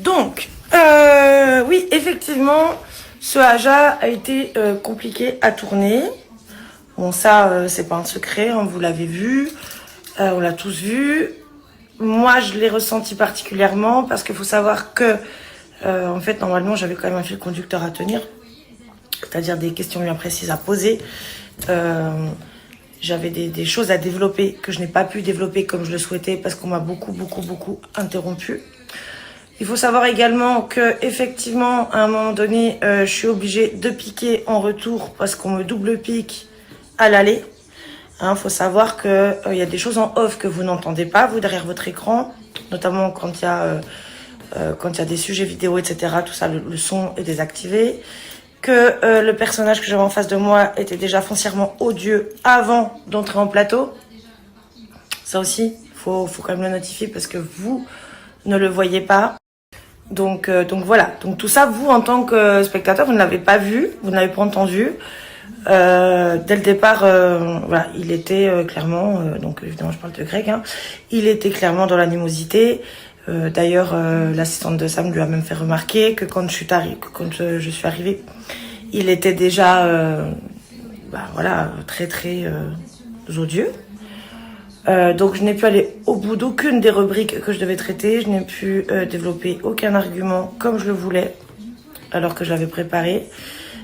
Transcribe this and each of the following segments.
Donc, oui, effectivement, ce Aja a été compliqué à tourner. Bon, ça, c'est pas un secret, hein, vous l'avez vu, on l'a tous vu. Moi, je l'ai ressenti particulièrement parce qu'il faut savoir que, en fait, normalement, j'avais quand même un fil conducteur à tenir, c'est-à-dire des questions bien précises à poser. J'avais des choses à développer que je n'ai pas pu développer comme je le souhaitais parce qu'on m'a beaucoup interrompu. Il faut savoir également que, effectivement, à un moment donné, je suis obligée de piquer en retour parce qu'on me double pique à l'aller. Hein, faut savoir que y a des choses en off que vous n'entendez pas, vous, derrière votre écran, notamment quand il y a des sujets vidéo, etc. Tout ça, le son est désactivé. Que le personnage que j'avais en face de moi était déjà foncièrement odieux avant d'entrer en plateau. Ça aussi, faut quand même le notifier parce que vous ne le voyez pas. Donc voilà. Donc tout ça, vous, en tant que spectateur, vous ne l'avez pas vu, vous n'avez pas entendu. Dès le départ, voilà, il était clairement, donc évidemment je parle de Greg, hein, il était clairement dans l'animosité. D'ailleurs, l'assistante de Sam lui a même fait remarquer que quand je suis arrivée, il était déjà, voilà, très odieux. Donc je n'ai pu aller au bout d'aucune des rubriques que je devais traiter. Je n'ai pu développer aucun argument comme je le voulais, alors que je l'avais préparé.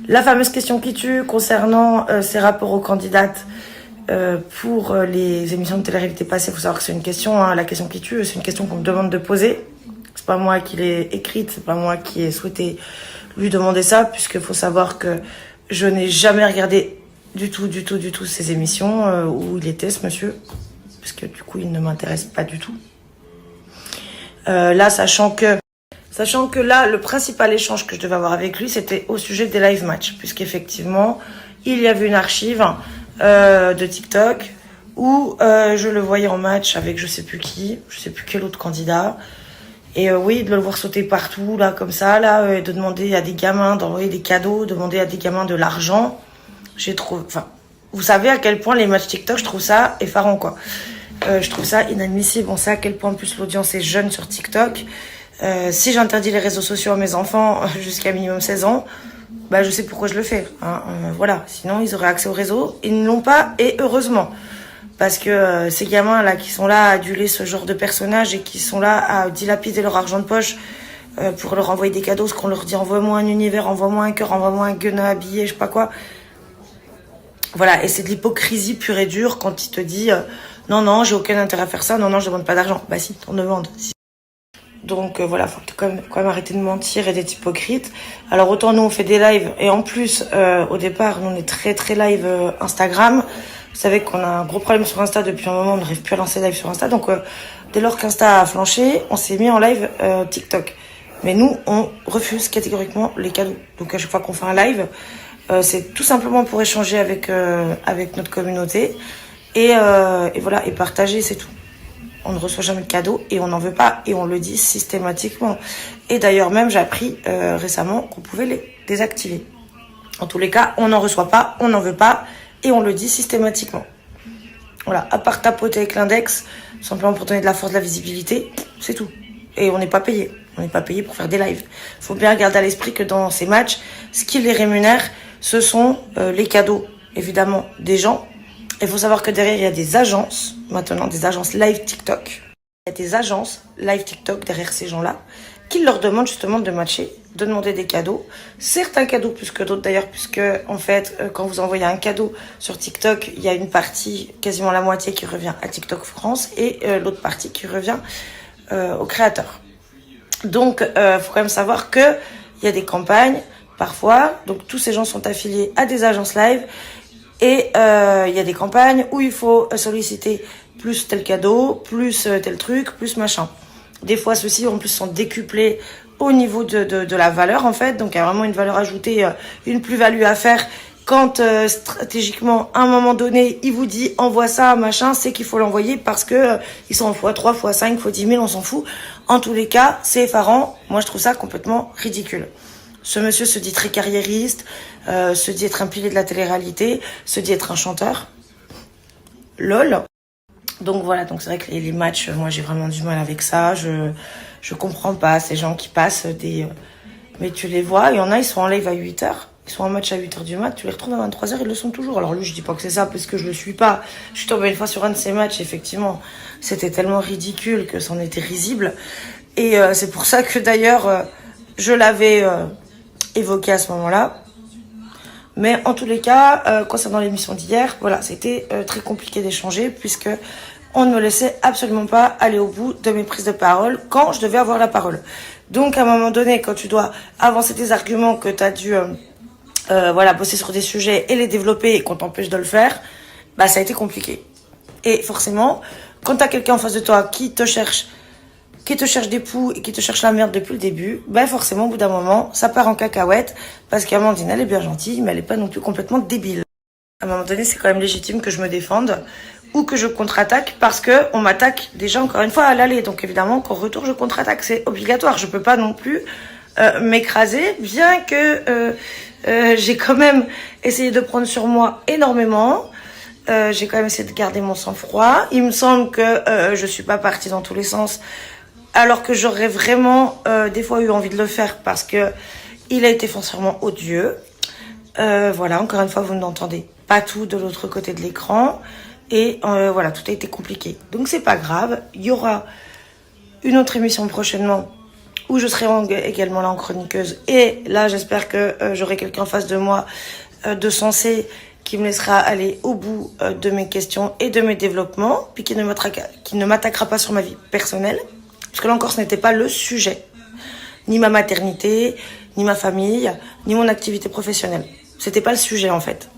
La fameuse question qui tue concernant ses rapports aux candidates pour les émissions de télé-réalité passées. Il faut savoir que c'est une question, hein, la question qui tue, c'est une question qu'on me demande de poser. C'est pas moi qui l'ai écrite, c'est pas moi qui ai souhaité lui demander ça, puisqu'il faut savoir que je n'ai jamais regardé du tout ces émissions où il était, ce monsieur, parce que du coup il ne m'intéresse pas du tout. Là, sachant que là, le principal échange que je devais avoir avec lui, c'était au sujet des live matchs, puisqu'effectivement, il y avait une archive de TikTok où je le voyais en match avec je sais plus quel autre candidat. Et oui, de le voir sauter partout, là, comme ça, là, de demander à des gamins d'envoyer des cadeaux, demander à des gamins de l'argent. Enfin, vous savez à quel point les matchs TikTok, je trouve ça effarant, quoi. Je trouve ça inadmissible. On sait à quel point, en plus, l'audience est jeune sur TikTok. Si j'interdis les réseaux sociaux à mes enfants jusqu'à minimum 16 ans, bah je sais pourquoi je le fais. Hein. Voilà, sinon ils auraient accès au réseau. Ils ne l'ont pas, et heureusement. Parce que ces gamins là qui sont là à aduler ce genre de personnages et qui sont là à dilapider leur argent de poche pour leur envoyer des cadeaux, ce qu'on leur dit envoie-moi un univers, envoie-moi un cœur, envoie-moi un gueuna habillé, je sais pas quoi. Voilà, et c'est de l'hypocrisie pure et dure quand il te dit non, j'ai aucun intérêt à faire ça, non, je demande pas d'argent. Bah si, t'en demandes. Donc voilà, faut quand même arrêter de mentir et d'être hypocrite. Alors autant nous on fait des lives et en plus au départ nous on est très live Instagram. Vous savez qu'on a un gros problème sur Insta depuis un moment, on n'arrive plus à lancer live sur Insta. Donc dès lors qu'Insta a flanché, on s'est mis en live TikTok. Mais nous on refuse catégoriquement les cadeaux. Donc à chaque fois qu'on fait un live, c'est tout simplement pour échanger avec notre communauté et voilà, et partager, c'est tout. On ne reçoit jamais de cadeaux et on n'en veut pas et on le dit systématiquement. Et d'ailleurs même j'ai appris récemment qu'on pouvait les désactiver. En tous les cas, on n'en reçoit pas, on n'en veut pas et on le dit systématiquement. Voilà, à part tapoter avec l'index, simplement pour donner de la force, de la visibilité, c'est tout. Et on n'est pas payé. On n'est pas payé pour faire des lives. Il faut bien garder à l'esprit que dans ces matchs, ce qui les rémunère, ce sont les cadeaux, évidemment, des gens. Il faut savoir que derrière, il y a des agences, maintenant des agences live TikTok. Il y a des agences live TikTok derrière ces gens-là qui leur demandent justement de matcher, de demander des cadeaux. Certains cadeaux plus que d'autres d'ailleurs, puisque en fait, quand vous envoyez un cadeau sur TikTok, il y a une partie, quasiment la moitié, qui revient à TikTok France et l'autre partie qui revient au créateur. Donc, faut quand même savoir que il y a des campagnes, parfois, donc tous ces gens sont affiliés à des agences live. Et il y a des campagnes où il faut solliciter plus tel cadeau, plus tel truc, plus machin. Des fois, ceux-ci en plus sont décuplés au niveau de la valeur en fait. Donc il y a vraiment une valeur ajoutée, une plus-value à faire. Quand stratégiquement, à un moment donné, il vous dit envoie ça, machin, c'est qu'il faut l'envoyer parce que ils sont en x3, x5, x10 000, on s'en fout. En tous les cas, c'est effarant. Moi, je trouve ça complètement ridicule. Ce monsieur se dit très carriériste, se dit être un pilier de la télé-réalité, se dit être un chanteur. LOL. Donc voilà, donc c'est vrai que les matchs, moi j'ai vraiment du mal avec ça. Je Je comprends pas ces gens qui passent des... Mais tu les vois, il y en a, ils sont en live à 8h. Ils sont en match à 8h du mat, tu les retrouves à 23h, ils le sont toujours. Alors lui, je dis pas que c'est ça, parce que je le suis pas. Je suis tombée une fois sur un de ces matchs, effectivement. C'était tellement ridicule que c'en était risible. Et c'est pour ça que d'ailleurs, je l'avais évoqué à ce moment-là. Mais en tous les cas, concernant l'émission d'hier, voilà, c'était très compliqué d'échanger, puisque on ne me laissait absolument pas aller au bout de mes prises de parole quand je devais avoir la parole. Donc à un moment donné, quand tu dois avancer tes arguments, que tu as dû voilà, bosser sur des sujets et les développer et qu'on t'empêche de le faire, bah ça a été compliqué. Et forcément, quand tu as quelqu'un en face de toi qui te cherche des poux et qui te cherche la merde depuis le début, bah forcément au bout d'un moment, ça part en cacahuète, parce qu'Amandine, elle est bien gentille, mais elle est pas non plus complètement débile. À un moment donné, c'est quand même légitime que je me défende ou que je contre-attaque, parce que on m'attaque déjà encore une fois à l'aller. Donc évidemment qu'en retour, je contre-attaque, c'est obligatoire. Je peux pas non plus m'écraser, bien que j'ai quand même essayé de prendre sur moi énormément. J'ai quand même essayé de garder mon sang-froid. Il me semble que je suis pas partie dans tous les sens, alors que j'aurais vraiment des fois eu envie de le faire, parce que il a été foncièrement odieux. Voilà, encore une fois, vous n'entendez pas tout de l'autre côté de l'écran. Et voilà, tout a été compliqué. Donc c'est pas grave, il y aura une autre émission prochainement où je serai également là en chroniqueuse. Et là, j'espère que j'aurai quelqu'un en face de moi de sensé qui me laissera aller au bout de mes questions et de mes développements, puis qui ne m'attaquera pas sur ma vie personnelle. Parce que là encore, ce n'était pas le sujet. Ni ma maternité, ni ma famille, ni mon activité professionnelle. C'était pas le sujet en fait.